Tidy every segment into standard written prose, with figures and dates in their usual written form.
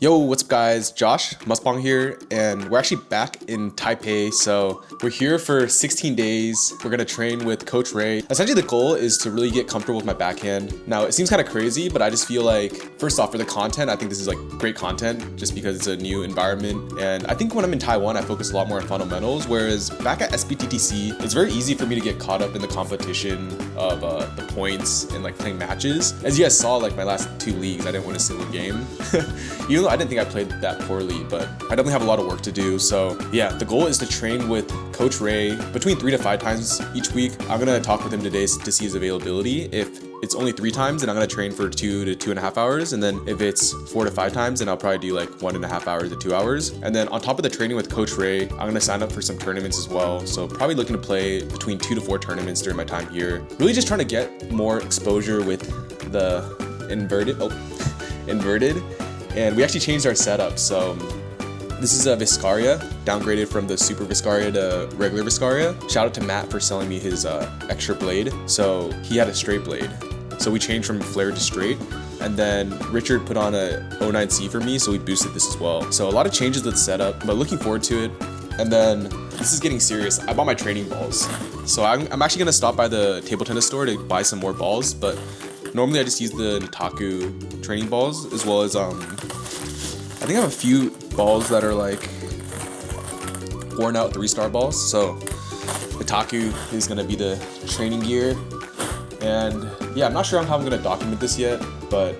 Yo, what's up guys? Josh, Pong here, and we're actually back in Taipei. So we're here for 16 days. We're gonna train with Coach Ray. Essentially the goal is to really get comfortable with my backhand. Now it seems kind of crazy, but I just feel like, first off, for the content, I think this is like great content just because it's a new environment. And I think when I'm in Taiwan, I focus a lot more on fundamentals, whereas back at SBTTC, it's very easy for me to get caught up in the competition of the points and like playing matches. As you guys saw, like my last 2 leagues, I didn't win a single game. Even though I didn't think I played that poorly, but I definitely have a lot of work to do. So yeah, the goal is to train with Coach Ray between 3 to 5 times each week. I'm gonna talk with him today to see his availability. If it's only 3 times, then I'm gonna train for 2 to 2.5 hours. And then if it's 4 to 5 times, then I'll probably do like 1.5 hours to 2 hours. And then on top of the training with Coach Ray, I'm gonna sign up for some tournaments as well. So probably looking to play between 2 to 4 tournaments during my time here. Really just trying to get more exposure with the inverted. And we actually changed our setup. So this is a Viscaria, downgraded from the Super Viscaria to regular Viscaria. Shout out to Matt for selling me his extra blade. So he had a straight blade. So we changed from flared to straight. And then Richard put on a 09C for me, so we boosted this as well. So a lot of changes with the setup, but looking forward to it. And then this is getting serious. I bought my training balls. So I'm actually gonna stop by the table tennis store to buy some more balls, but normally I just use the Nitaku training balls, as well as I think I have a few balls that are like worn out 3-star balls. So Nitaku is gonna be the training gear. And yeah, I'm not sure how I'm gonna document this yet, but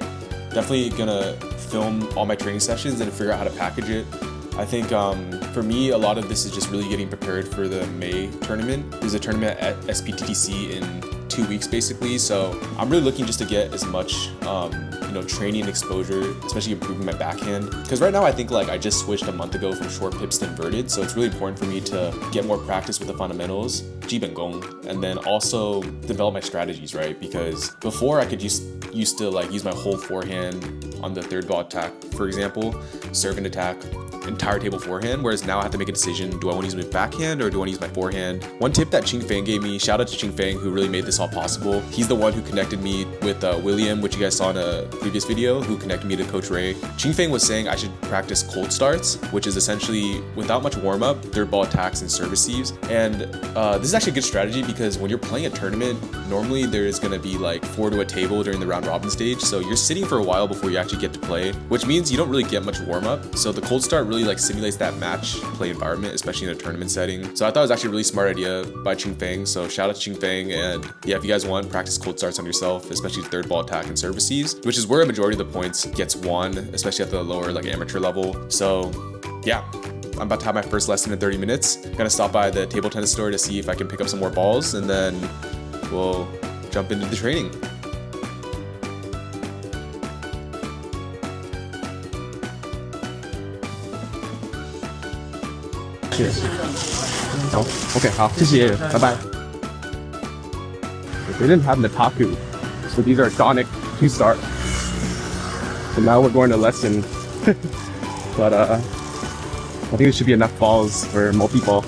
definitely gonna film all my training sessions and figure out how to package it. I think for me, a lot of this is just really getting prepared for the May tournament. There's a tournament at SPTTC in 2 weeks basically, so I'm really looking just to get as much training and exposure, especially improving my backhand, because right now I think like I just switched a month ago from short pips to inverted, so it's really important for me to get more practice with the fundamentals, Gong, and then also develop my strategies, right? Because before I could used to like use my whole forehand on the third ball attack, for example, serve and attack, entire table forehand, whereas now I have to make a decision, do I want to use my backhand or do I want to use my forehand? One tip that Ching Fang gave me, shout out to Ching Fang who really made this all possible. He's the one who connected me with William, which you guys saw in a previous video, who connected me to Coach Ray. Ching Fang was saying I should practice cold starts, which is essentially without much warm up, third ball attacks and service receives. And this is actually a good strategy because when you're playing a tournament, normally there is going to be like 4 to a table during the round robin stage. So you're sitting for a while before you actually get to play, which means you don't really get much warm up. So the cold start really like simulates that match play environment, especially in a tournament setting. So I thought it was actually a really smart idea by Ching Fang. So shout out to Ching Fang. And yeah, if you guys want, practice cold starts on yourself, especially third ball attack and serve receives, which is where a majority of the points gets won, especially at the lower like amateur level. So yeah, I'm about to have my first lesson in 30 minutes. I'm gonna stop by the table tennis store to see if I can pick up some more balls, and then we'll jump into the training. Okay, 好，谢谢，拜拜。They didn't have Nitaku, so these are Sonic 2-star. So now we're going to lesson, but I think it should be enough balls for multi-ball.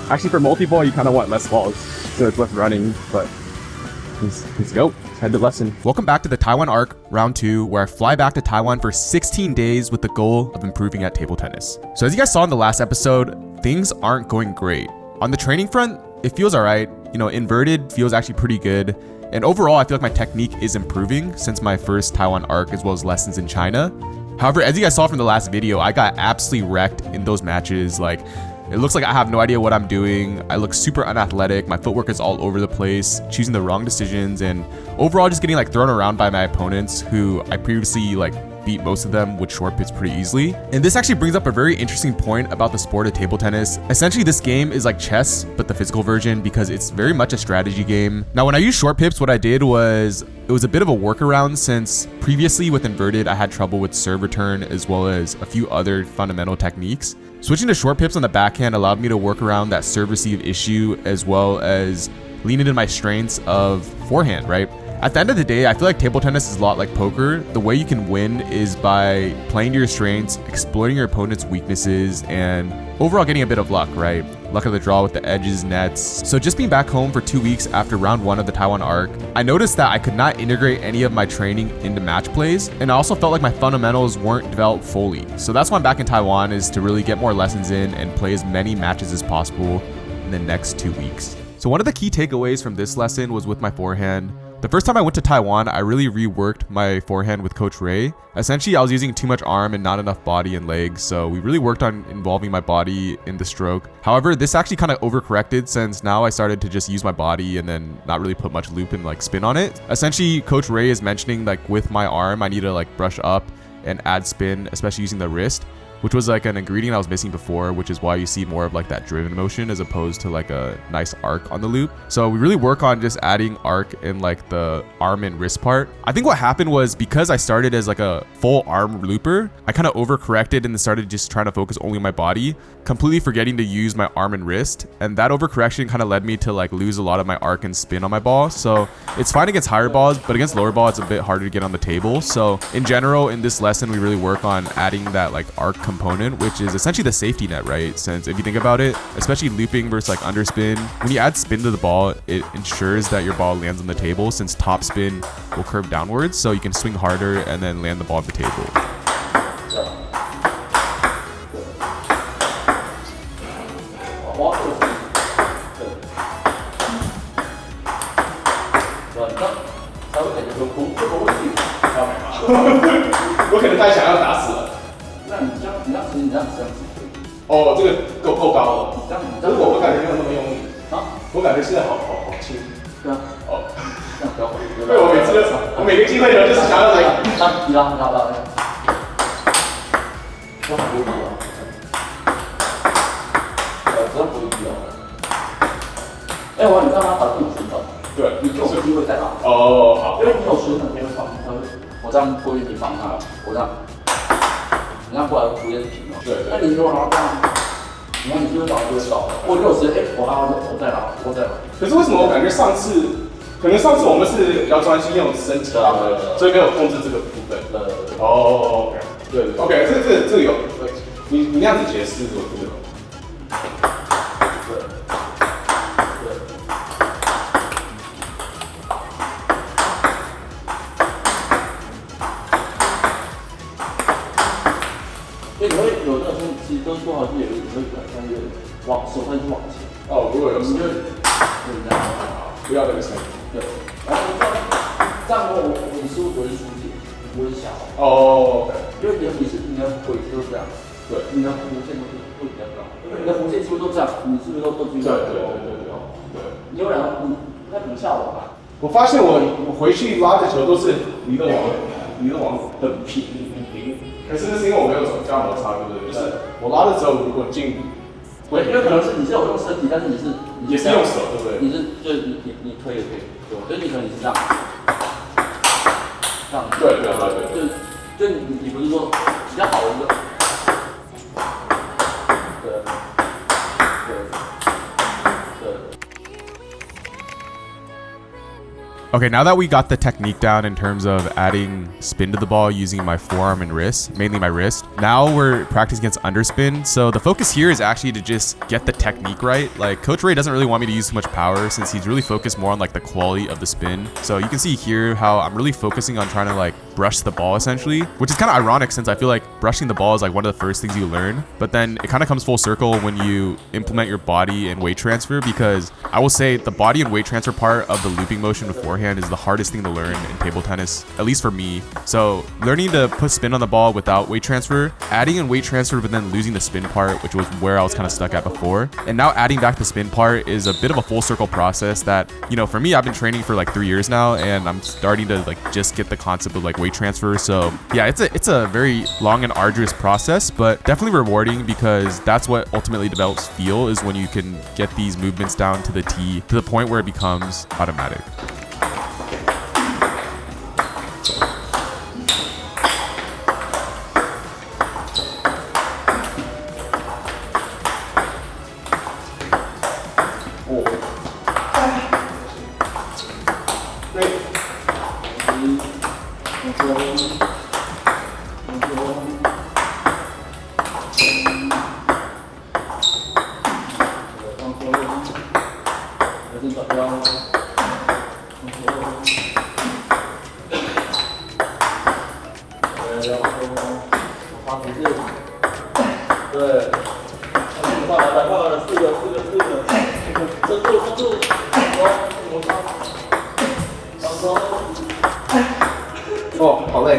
Actually, for multi-ball, you kind of want less balls, so it's less running, but let's go. Let's head to lesson. Welcome back to the Taiwan Arc, round 2, where I fly back to Taiwan for 16 days with the goal of improving at table tennis. So as you guys saw in the last episode, things aren't going great. On the training front, it feels alright. Inverted feels actually pretty good. And overall, I feel like my technique is improving since my first Taiwan arc as well as lessons in China. However, as you guys saw from the last video, I got absolutely wrecked in those matches. Like, it looks like I have no idea what I'm doing. I look super unathletic. My footwork is all over the place, choosing the wrong decisions, and overall just getting like thrown around by my opponents who I previously like beat most of them with short pits pretty easily. And this actually brings up a very interesting point about the sport of table tennis. Essentially, this game is like chess, but the physical version, because it's very much a strategy game. Now, when I used short pips, what I did was, it was a bit of a workaround since previously with inverted, I had trouble with serve return as well as a few other fundamental techniques. Switching to short pips on the backhand allowed me to work around that serve receive issue as well as lean into my strengths of forehand, right? At the end of the day, I feel like table tennis is a lot like poker. The way you can win is by playing to your strengths, exploiting your opponent's weaknesses, and overall getting a bit of luck, right? Luck of the draw with the edges, nets. So just being back home for 2 weeks after round 1 of the Taiwan arc, I noticed that I could not integrate any of my training into match plays, and I also felt like my fundamentals weren't developed fully. So that's why I'm back in Taiwan, is to really get more lessons in and play as many matches as possible in the next 2 weeks. So one of the key takeaways from this lesson was with my forehand. The first time I went to Taiwan, I really reworked my forehand with Coach Ray. Essentially, I was using too much arm and not enough body and legs, so we really worked on involving my body in the stroke. However, this actually kind of overcorrected, since now I started to just use my body and then not really put much loop and like spin on it. Essentially, Coach Ray is mentioning like with my arm, I need to like brush up and add spin, especially using the wrist, which was like an ingredient I was missing before, which is why you see more of like that driven motion as opposed to like a nice arc on the loop. So we really work on just adding arc in like the arm and wrist part. I think what happened was, because I started as like a full arm looper, I kind of overcorrected and started just trying to focus only on my body, completely forgetting to use my arm and wrist. And that overcorrection kind of led me to like lose a lot of my arc and spin on my ball. So it's fine against higher balls, but against lower ball, it's a bit harder to get on the table. So in general, in this lesson, we really work on adding that like arc component, which is essentially the safety net, right? Since if you think about it, especially looping versus like underspin, when you add spin to the ball, it ensures that your ball lands on the table, since topspin will curve downwards, so you can swing harder and then land the ball on the table.我可能太想要打死了。那你这样子可以。哦，这个够高了。这样可是我感觉没有那么用力啊，我感觉现在好轻。对啊。哦，这样不要回。对，我每个机会呢，就是想要来。你拉。这好无敌啊！这样不无敌啊！哎，你让他把这种旋转，对，你就有机会再打。哦，好。因为你有旋转，没有放，我这样过去你放他，我这样，你看过来主页是平的。对。那你如果拿这样，你看你是不是找就会少？我有时我拉我再拉。可是为什么我感觉可能上次我们是比较专心用身体拉的，所以没有控制这个部分。哦 ，OK， 对 ，OK， 这个有，你那样子解释我听得懂。所以你会有那种其实都说好像有你会感觉手会往前。哦，如果有你就这样，不要那个声音。对，然后这样你是不是不会出界，不会下？哦，因为你的轨迹都这样，对，你的弧线都会比较高，因为你的弧线是不是都这样？你是不是都对？对。你有两个在补下网吧？我发现我回去拉的球都是离得网很平。可是那是因为我没有走加摩擦，对不对？就是我拉的时候，如果进，对，因为可能是你是有用身体，但是你是用手，对不对？就是你推也可以，对吧？所以你可能你是这样，对，就你不是说比较好的一个，对。Okay, now that we got the technique down in terms of adding spin to the ball using my forearm and wrist, mainly my wrist, now we're practicing against underspin. So the focus here is actually to just get the technique right. Like Coach Ray doesn't really want me to use too much power, since he's really focused more on like the quality of the spin. So you can see here how I'm really focusing on trying to like brush the ball essentially, which is kind of ironic since I feel like brushing the ball is like one of the first things you learn, but then it kind of comes full circle when you implement your body and weight transfer, because I will say the body and weight transfer part of the looping motion beforehand is the hardest thing to learn in table tennis, at least for me. So learning to put spin on the ball without weight transfer, adding in weight transfer but then losing the spin part, which was where I was kind of stuck at before, and now adding back the spin part is a bit of a full circle process that, you know, for me, I've been training for like 3 years now, and I'm starting to like just get the concept of like weight transfer. So yeah, it's a very long and arduous process, but definitely rewarding, because that's what ultimately develops feel, is when you can get these movements down to the T to the point where it becomes automatic. 对，快了，快了，四个，撑住，小手，哦，好累。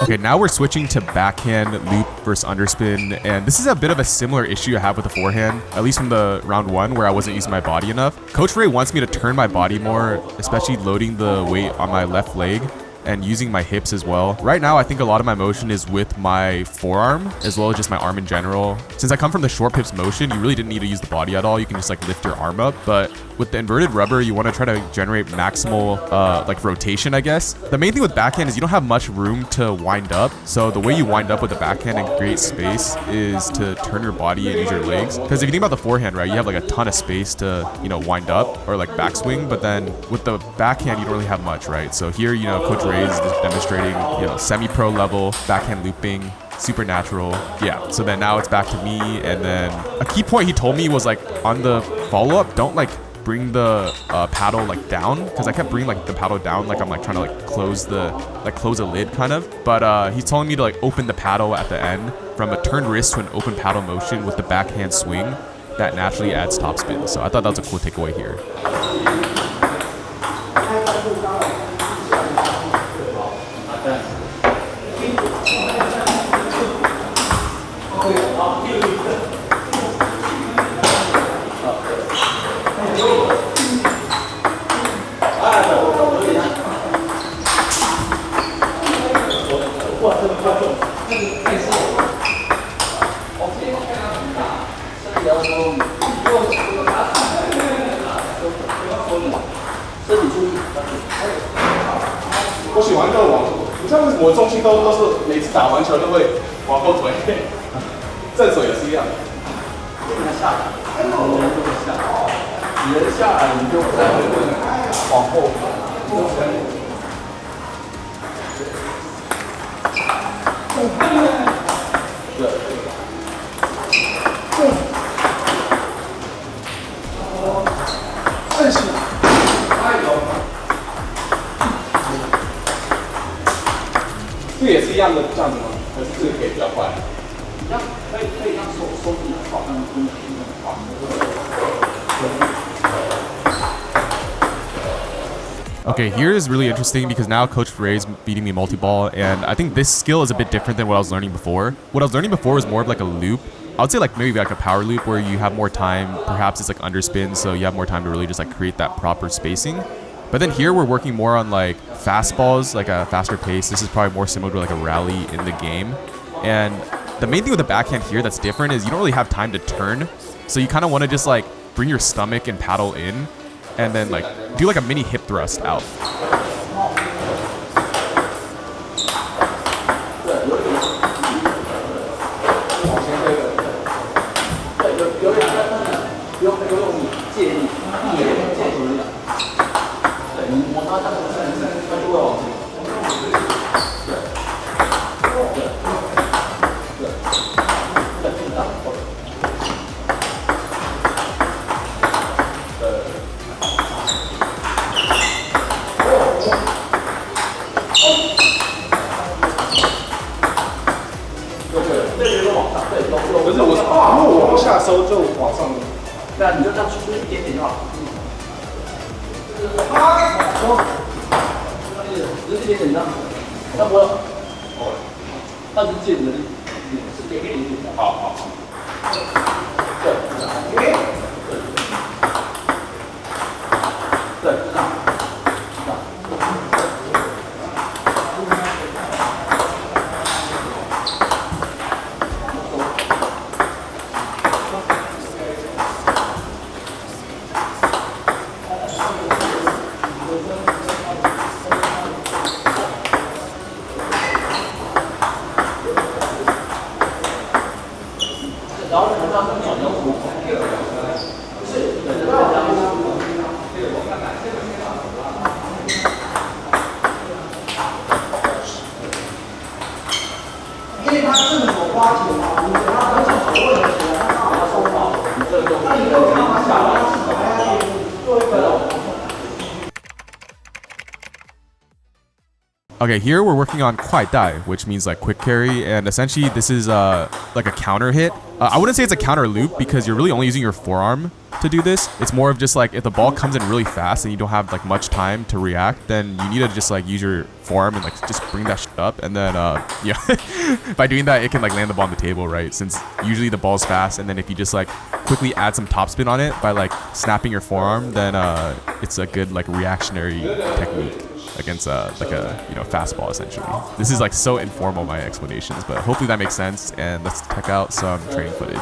Okay, now we're switching to backhand loop versus underspin, and this is a bit of a similar issue I have with the forehand, at least from the round 1 where I wasn't using my body enough. Coach Ray wants me to turn my body more, especially loading the weight on my left leg and using my hips as well. Right now, I think a lot of my motion is with my forearm, as well as just my arm in general. Since I come from the short pips motion, you really didn't need to use the body at all. You can just like lift your arm up. But with the inverted rubber, you want to try to generate maximal like rotation, I guess. The main thing with backhand is you don't have much room to wind up. So the way you wind up with the backhand and create space is to turn your body and use your legs. Because if you think about the forehand, right, you have like a ton of space to, you know, wind up or like backswing. But then with the backhand, you don't really have much, right? So here, you know, Coach Ray is just demonstrating, you know, semi-pro level backhand looping, super natural. Yeah, so then now it's back to me. And then a key point he told me was like on the follow-up, don't like bring the paddle like down, because I kept bringing like the paddle down like I'm like trying to like close a lid kind of. But he's telling me to like open the paddle at the end from a turned wrist to an open paddle motion with the backhand swing that naturally adds topspin. So I thought that was a cool takeaway here.我喜欢这个往，你知道为什么我重心都是每次打完球都会往后推？正手也是一样。人下来，人下来你就再往后。这也是一样的这样子吗？还是这个可以比较快？一样，可以让手比较好，让跟平衡好。Okay, here is really interesting because now Coach Ray's beating me multi-ball, and I think this skill is a bit different than what I was learning before. What I was learning before was more of like a loop. I would say like maybe like a power loop where you have more time. Perhaps it's like underspin, so you have more time to really just like create that proper spacing. But then here we're working more on like fastballs, like a faster pace. This is probably more similar to like a rally in the game. And the main thing with the backhand here that's different is you don't really have time to turn. So you kind of want to just like bring your stomach and paddle in and then like do like a mini hip thrust out. Okay, here we're working on Kwai Dai, which means like quick carry, and essentially this is like a counter hit. I wouldn't say it's a counter loop because you're really only using your forearm to do this. It's more of just like if the ball comes in really fast and you don't have like much time to react, then you need to just like use your forearm and like just bring that shit up, and then yeah, by doing that it can like land the ball on the table, right? Since usually the ball's fast, and then if you just like quickly add some topspin on it by like snapping your forearm, then it's a good like reactionary technique against like a fastball essentially. This is like so informal, my explanations, but hopefully that makes sense, and let's check out some training footage.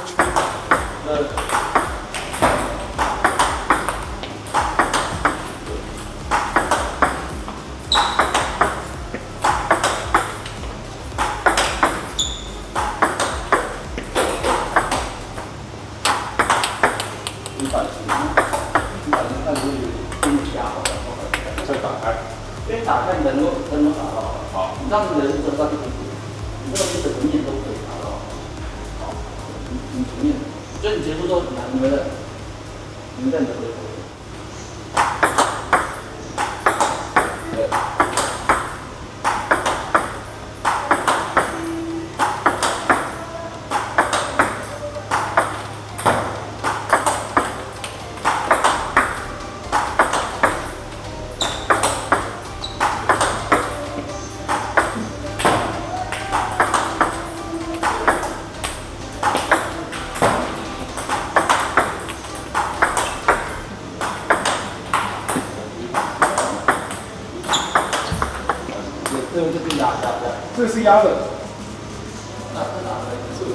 这个是压的，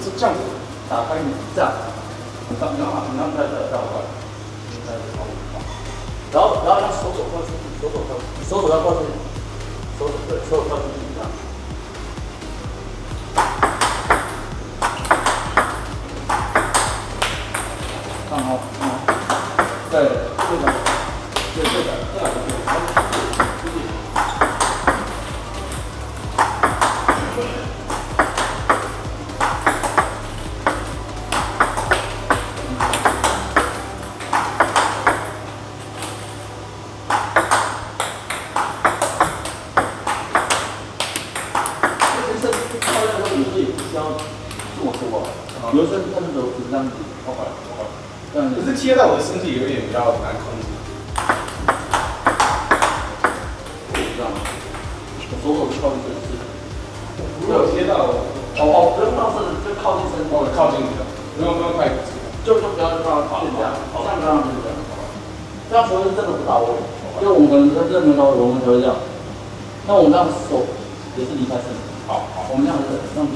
是这样子，打开你这样，你看在这样过来，然后让手靠出去，手要靠出去，手靠出去这样。看好，对，这个，这样。有的时候他们都这样子，可是贴到我的身体有点比较难控制。这样，手靠近身体。如果贴到，不用到身体，就靠近身体。靠近你的，不用太紧。就不要让它变这样，这样让它变这样，这样球是真的不到位。因为我们可能真的没到位，我们才会这样。那我们这样手也是离开身体。好，我们这样子这样子。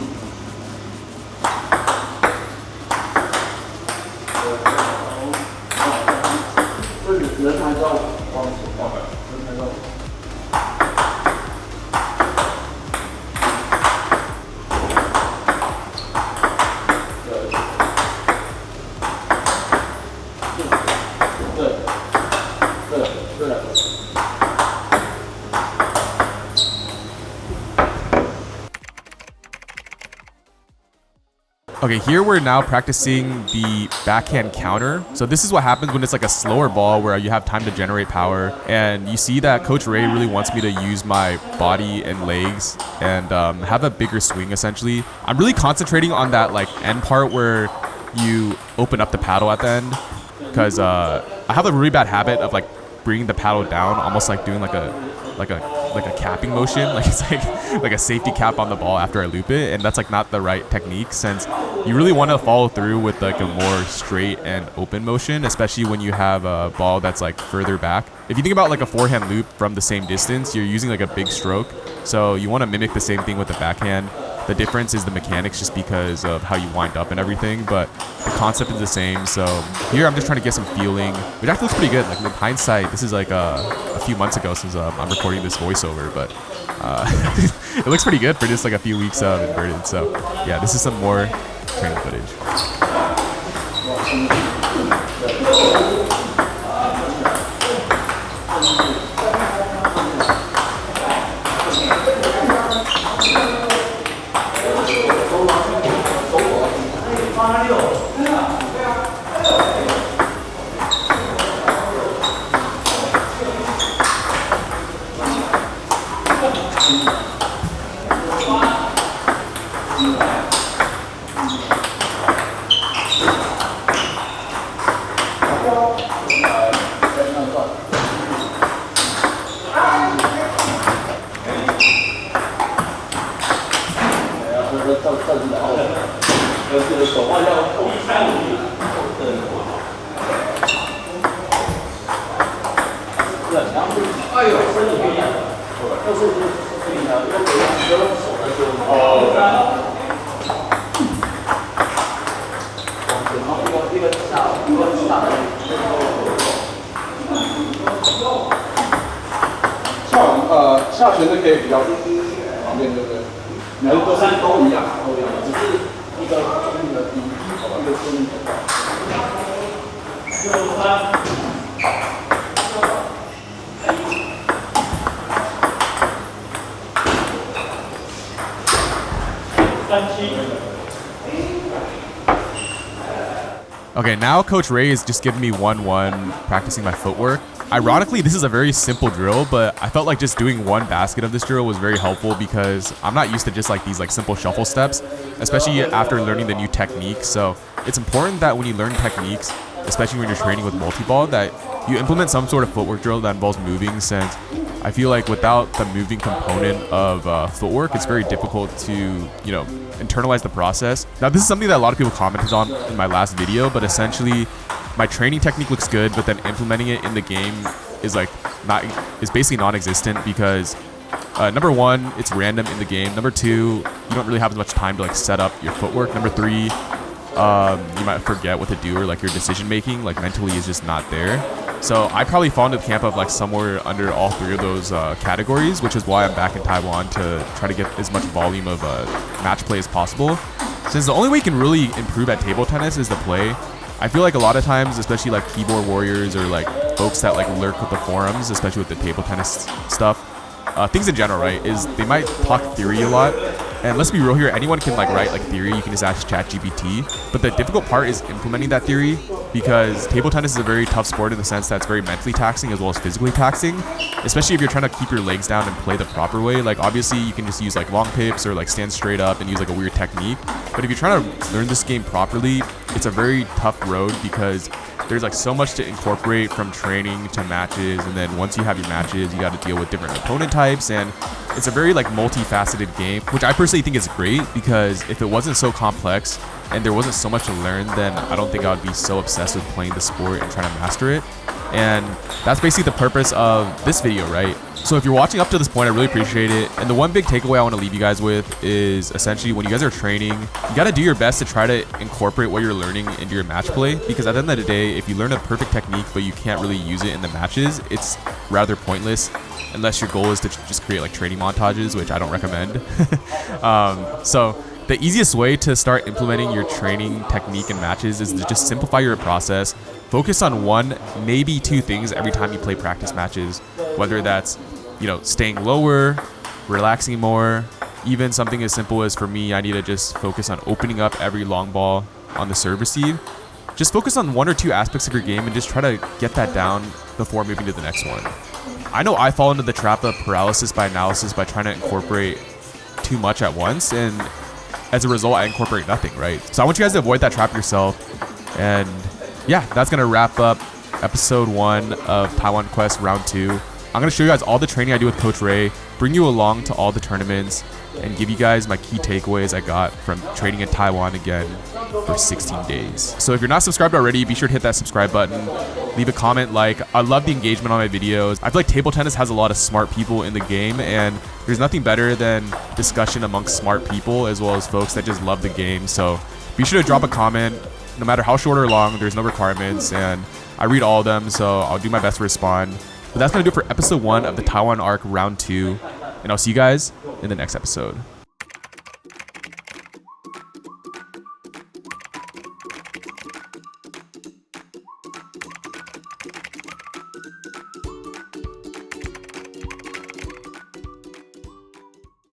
人还是要往前，人还是要。Okay, here we're now practicing the backhand counter. So this is what happens when it's like a slower ball where you have time to generate power. And you see that Coach Ray really wants me to use my body and legs and have a bigger swing essentially. I'm really concentrating on that like end part where you open up the paddle at the end, because I have a really bad habit of like bringing the paddle down, almost like doing like a capping motion, like it's like a safety cap on the ball after I loop it, and that's like not the right technique, since you really want to follow through with like a more straight and open motion, especially when you have a ball that's like further back. If you think about like a forehand loop from the same distance, you're using like a big stroke, so you want to mimic the same thing with the backhand. The difference is the mechanics, just because of how you wind up and everything, but the concept is the same. So here I'm just trying to get some feeling, which actually looks pretty good. Like in hindsight, this is like a few months ago since I'm recording this voiceover, but it looks pretty good for just like a few weeks of inverted. So yeah, this is some more training footage. 下旋的可以比较旁边，对不对？每个都一样，只是一个中力的低，一个中力的高。Okay, now Coach Ray is just giving me 1-1 practicing my footwork. Ironically, this is a very simple drill, but I felt like just doing one basket of this drill was very helpful because I'm not used to just like these like simple shuffle steps, especially after learning the new technique. So it's important that when you learn techniques, especially when you're training with multi-ball, that you implement some sort of footwork drill that involves moving, since I feel like without the moving component of footwork, it's very difficult to, you know, internalize the process. Now, this is something that a lot of people commented on in my last video, but essentially my training technique looks good, but then implementing it in the game is like is basically non-existent because number one, it's random in the game. Number two, you don't really have as much time to like set up your footwork. Number three, you might forget what to do, or like your decision making like mentally is just not there. So I probably fall into the camp of like somewhere under all three of those categories, which is why I'm back in Taiwan to try to get as much volume of match play as possible. Since the only way you can really improve at table tennis is the play, I feel like a lot of times, especially like keyboard warriors or like folks that like lurk with the forums, especially with the table tennis stuff, things in general, right, is they might talk theory a lot. And let's be real here, anyone can like write like theory, you can just ask ChatGPT, but the difficult part is implementing that theory, because table tennis is a very tough sport in the sense that it's very mentally taxing as well as physically taxing, especially if you're trying to keep your legs down and play the proper way. Like obviously you can just use like long pips or like stand straight up and use like a weird technique, but if you're trying to learn this game properly, it's a very tough road because there's like so much to incorporate from training to matches, and then once you have your matches, you got to deal with different opponent types, and it's a very like multifaceted game, which I personally think is great, because if it wasn't so complex and there wasn't so much to learn, then I don't think I would be so obsessed with playing the sport and trying to master it. And that's basically the purpose of this video, right? So if you're watching up to this point, I really appreciate it. And the one big takeaway I want to leave you guys with is essentially when you guys are training, you got to do your best to try to incorporate what you're learning into your match play, because at the end of the day, if you learn a perfect technique but you can't really use it in the matches, it's rather pointless unless your goal is to just create like training montages, which I don't recommend. So the easiest way to start implementing your training technique in matches is to just simplify your process. Focus on one, maybe two things every time you play practice matches, whether that's, you know, staying lower, relaxing more, even something as simple as, for me, I need to just focus on opening up every long ball on the serve receive. Just focus on one or two aspects of your game and just try to get that down before moving to the next one. I know I fall into the trap of paralysis by analysis by trying to incorporate too much at once, and as a result, I incorporate nothing, right? So I want you guys to avoid that trap yourself. And yeah, that's going to wrap up episode 1 of Taiwan Quest Round 2. I'm going to show you guys all the training I do with Coach Ray, bring you along to all the tournaments, and give you guys my key takeaways I got from training in Taiwan again for 16 days. So if you're not subscribed already, be sure to hit that subscribe button. Leave a comment, like. I love the engagement on my videos. I feel like table tennis has a lot of smart people in the game, and there's nothing better than discussion amongst smart people as well as folks that just love the game. So be sure to drop a comment. No matter how short or long, there's no requirements, and I read all of them, so I'll do my best to respond. But that's going to do it for episode 1 of the Taiwan Arc Round 2, and I'll see you guys in the next episode.